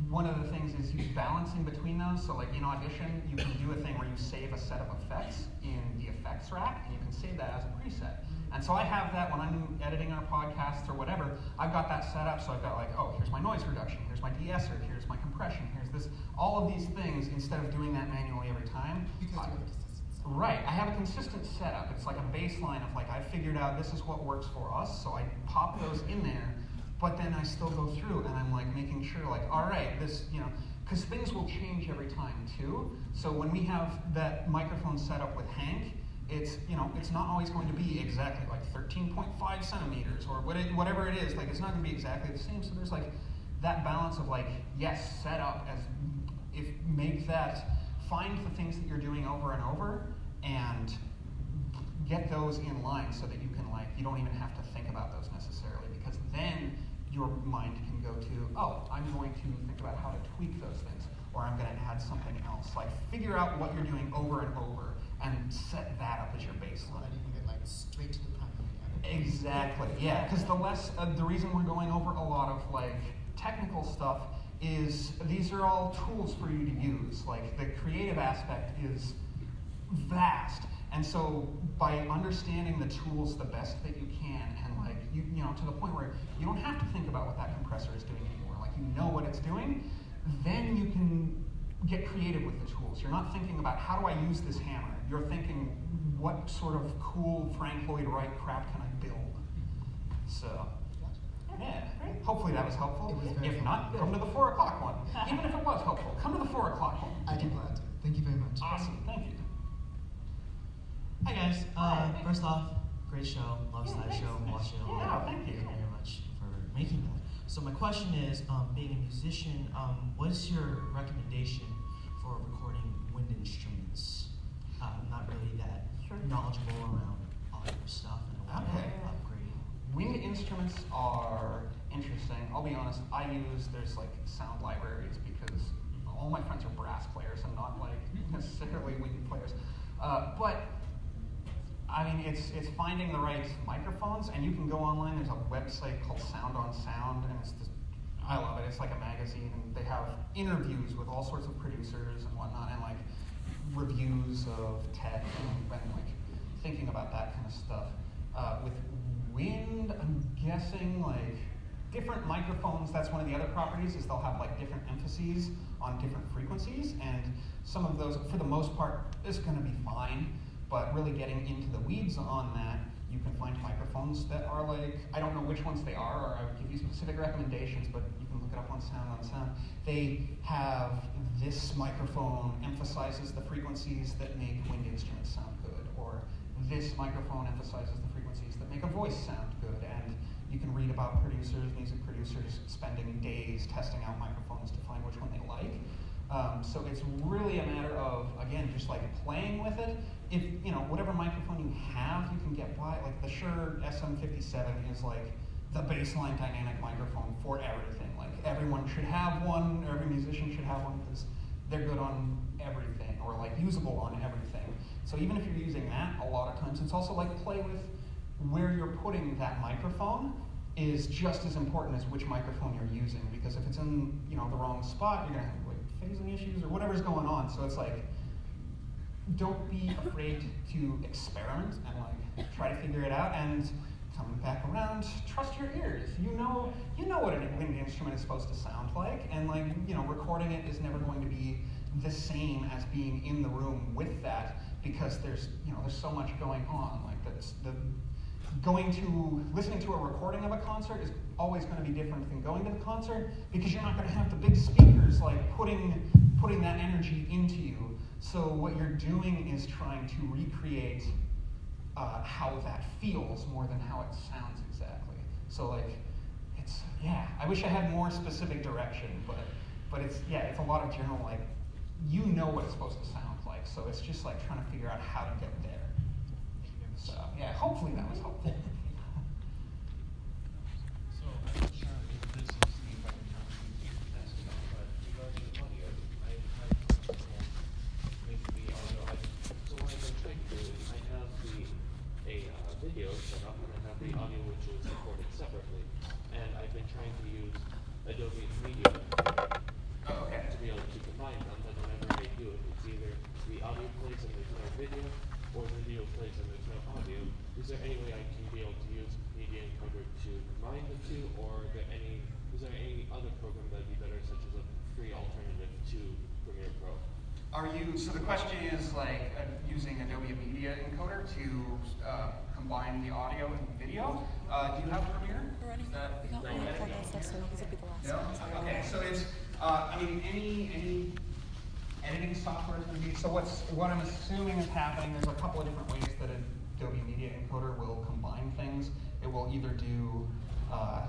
one of the things is you balancing between those. So like in Audition, you can do a thing where you save a set of effects in the effects rack, and you can save that as a preset. And so I have that when I'm editing our podcasts or whatever. I've got that set up, so I've got like, oh, here's my noise reduction, here's my de-esser, here's my compression, here's this, all of these things, instead of doing that manually every time. Because you have a consistent setup. Right, I have a consistent setup. It's like a baseline of like, I've figured out this is what works for us, so I pop those in there, but then I still go through and I'm like making sure like, all right, this, because things will change every time too. So when we have that microphone set up with Hank, it's not always going to be exactly like 13.5 centimeters or whatever it is. Like it's not going to be exactly the same. So there's like that balance of like, yes, set up as find the things that you're doing over and over and get those in line so that you can you don't even have to think about those necessarily, because then your mind can go to, oh, I'm going to think about how to tweak those things, or I'm going to add something else. Like figure out what you're doing over and over and set that up as your baseline. You can get straight to the primary. Exactly, yeah, because the reason we're going over a lot of technical stuff is these are all tools for you to use. Like the creative aspect is vast, and so by understanding the tools the best that you can, and to the point where you don't have to think about what that compressor is doing anymore. Like you know what it's doing, then you can get creative with the tools. You're not thinking about how do I use this hammer. You're thinking what sort of cool Frank Lloyd Wright crap can I build. So. Yeah, hopefully that was helpful. If not, come to the 4 o'clock one. Even if it was helpful, come to the 4 o'clock one. I do plan to. Thank you very much. Awesome, thank you. Hi guys. First off, great show. Love slideshow. Watch it all. Yeah, thank you. Thank you very much for making that. So my question is, being a musician, what is your recommendation for recording wind instruments? I'm not really that knowledgeable around audio stuff, and I want to upgrade. Wind instruments are interesting. I'll be honest, there's sound libraries because all my friends are brass players and not necessarily wind players. But I mean, it's finding the right microphones, and you can go online. There's a website called Sound on Sound, and I love it. It's like a magazine, and they have interviews with all sorts of producers and whatnot, and reviews of tech and thinking about that kind of stuff. With wind, I'm guessing different microphones. That's one of the other properties is they'll have different emphases on different frequencies, and some of those, for the most part, is going to be fine. But really getting into the weeds on that, you can find microphones that are I don't know which ones they are, or I would give you specific recommendations, but you can look it up on Sound. They have this microphone emphasizes the frequencies that make wind instruments sound good, or this microphone emphasizes the frequencies that make a voice sound good, and you can read about music producers spending days testing out microphones to find which one they like. So it's really a matter of, again, just playing with it. If, whatever microphone you have, you can get by. The Shure SM57 is the baseline dynamic microphone for everything. Everyone should have one, or every musician should have one, because they're good on everything, or usable on everything. So even if you're using that, a lot of times it's also play with where you're putting that microphone is just as important as which microphone you're using, because if it's in the wrong spot, you're gonna have phasing issues or whatever's going on. So it's don't be afraid to experiment and try to figure it out. And coming back around, trust your ears. You know what a wind instrument is supposed to sound like, and like, you know, recording it is never going to be the same as being in the room with that, because there's so much going on. Like listening to a recording of a concert is always going to be different than going to the concert, because you're not going to have the big speakers like putting that energy into you. So what you're doing is trying to recreate how that feels more than how it sounds exactly. So like, I wish I had more specific direction, but it's a lot of general, like, you know what it's supposed to sound like, so it's just like trying to figure out how to get there. So yeah, hopefully that was helpful. So I'm not sure if this is the right time to ask about, but regarding audio, I've had trouble with the audio. So what I've been trying to do is I have a video set up, and I have the audio which is recorded separately, and I've been trying to use Adobe Media to be able to combine them, but whenever I do it, it's either the audio plays and there's no video, or the video plays and there's no audio. Is there any way I can be able to use Media Encoder to combine the two, or is there any other program that would be better, such as a free alternative to Premiere Pro? So the question is like using Adobe Media Encoder to combine the audio and the video. Do you have Premiere? No? Okay, so it's, any editing software is going to be, so what I'm assuming is happening, there's a couple of different ways that Adobe Media Encoder will combine things. It will either do, I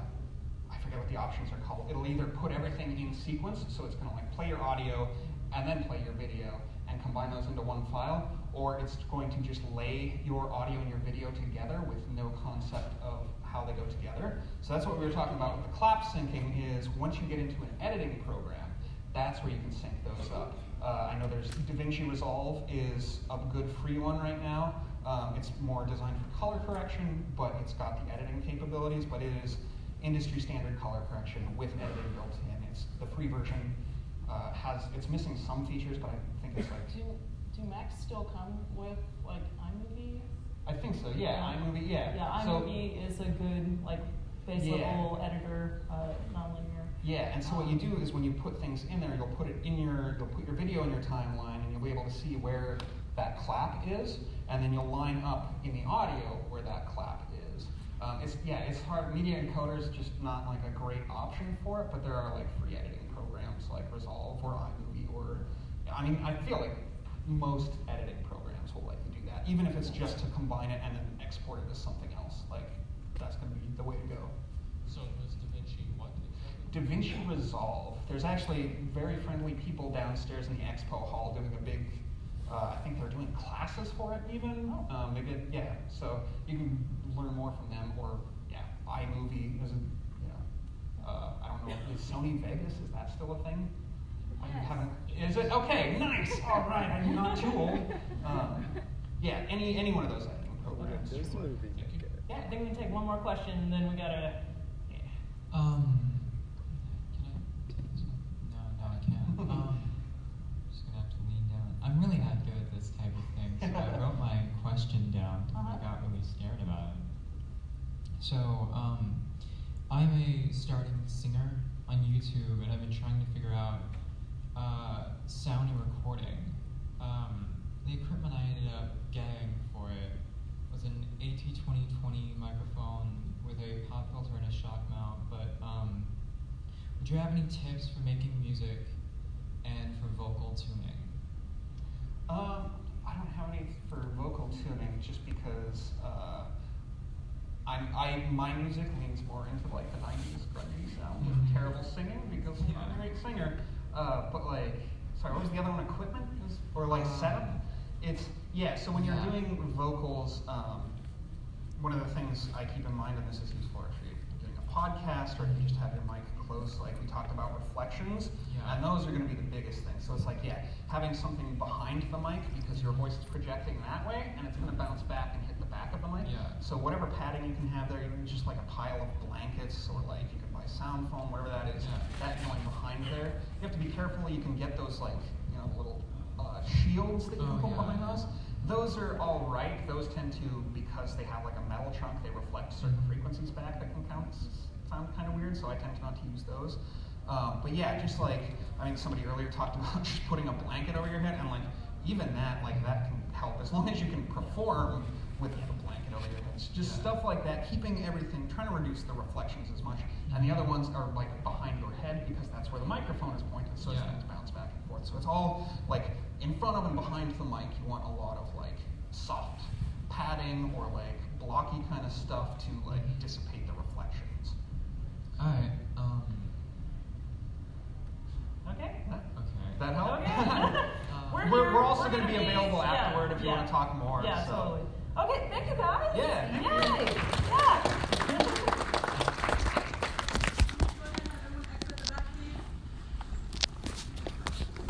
forget what the options are called, it'll either put everything in sequence, so it's going to like play your audio and then play your video and combine those into one file, or it's going to just lay your audio and your video together with no concept of how they go together. So that's what we were talking about with the clap syncing, is once you get into an editing program, that's where you can sync those up. I know there's DaVinci Resolve is a good free one right now. It's more designed for color correction, but it's got the editing capabilities, but it is industry standard color correction with editing built in. It's the free version it's missing some features, but I think it's like... Do Macs still come with like iMovie? I think so, yeah. iMovie, yeah. Yeah, iMovie is a good like base level editor, nonlinear. Yeah, and so what you do is when you put things in there, you'll put your video in your timeline, and you'll be able to see where that clap is, and then you'll line up in the audio where that clap is. It's hard. Media Encoder is just not like a great option for it, but there are like free editing programs like Resolve or iMovie, I feel like most editing programs will let you do that, even if it's just to combine it and then export it as something else. Like, that's going to be the way to go. So was DaVinci what? DaVinci Resolve. There's actually very friendly people downstairs in the expo hall doing a big, I think they're doing classes for it even. So you can learn more from them, or iMovie. There's I don't know, is Sony Vegas, is that still a thing? Is it? Okay, nice. All right, I'm not too old. Any one of those editing programs. Yeah, I think we can take one more question, and then we gotta. Can I take this one? No, I can't. I'm just gonna have to lean down. I'm really not good at this type of thing, so I wrote my question down. I got really scared about it. So, I'm a starting singer on YouTube, and I've been trying to figure out sound and recording. The equipment I ended up getting for it was an AT2020 microphone with a pop filter and a shock mount, but would you have any tips for making music and for vocal tuning? I don't have any for vocal tuning, just because my music leans more into like the 90s grungy sound with terrible singing, because I'm not a great singer. But like, sorry, what was the other one? Equipment? Or like setup? So when you're doing vocals, one of the things I keep in mind, and this is useful if you're doing a podcast or if you just have your mic close, like we talked about reflections, and those are going to be the biggest thing. So it's like, having something behind the mic, because your voice is projecting that way, and it's going to bounce back and hit the back of the mic. So whatever padding you can have there, even just like a pile of blankets, or like you can buy sound foam, whatever that is, that going behind there. You have to be careful. You can get those like little shields that you can put behind those, Those are all right. Those tend to, because they have like a metal trunk, they reflect certain frequencies back that can sound kind of weird, so I tend not to use those. But yeah, just like, I mean, somebody earlier talked about just putting a blanket over your head, and like, even that, like, that can help, as long as you can perform with the blanket over your head. It's just stuff like that, keeping everything, trying to reduce the reflections as much. And the other ones are like behind your head, because that's where the microphone is pointed, so things bounce back and forth. So it's all like in front of and behind the mic. You want a lot of like soft padding or like blocky kind of stuff to like dissipate the reflections. All right. Okay. That help? Okay. We're also going to be gonna available afterward if you want to talk more. Yeah, so. totally. Okay, thank you guys. Yeah. Yay. Yeah.